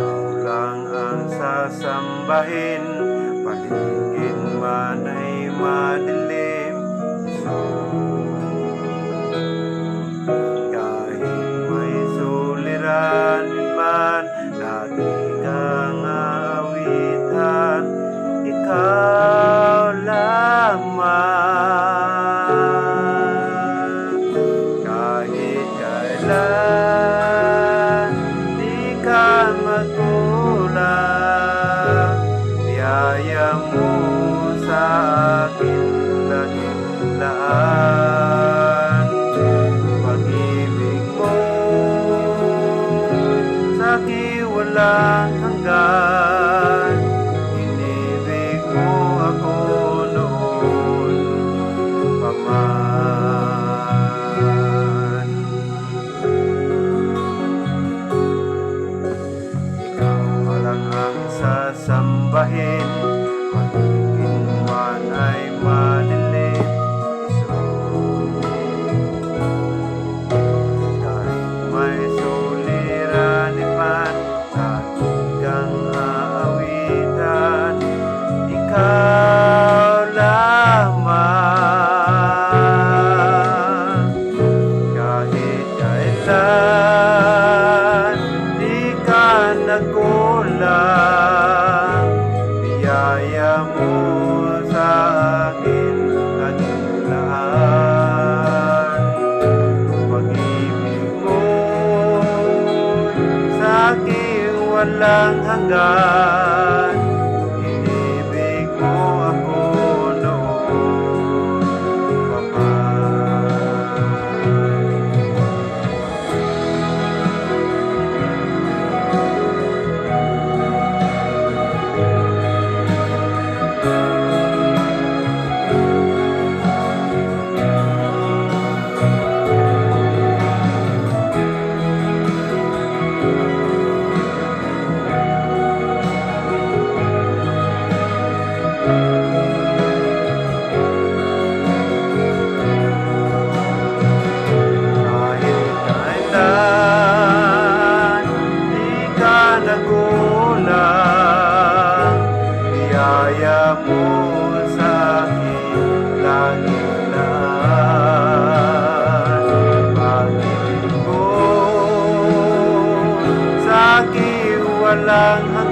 ikaw lang ang sasambahin, paligid man ay madilim. Kahit may suliranin man na di kang aawitan, ikaw lamang. Kahit kailan di ka magkulang, biyaya mo sa akin dakilaan. Pag-ibig mo sa'kin walang hanggan, inibig mo ako noon pa man. Ikaw lang ang sasambahin, paligid man ay madilim. Kahit may suliranin man na di kang aawitan, ikaw lamang. Kahit kailan di ka nagkulang, biyaya mo sa akin dakilaan. Pag-ibig mo sa'kin walang hanggan, inibig mo ako noon pa man. Kahit kailan di ka nagkulang, biyaya mo sa'kin dakilaan. Pag-ibig mo sa'kin walang hanggan,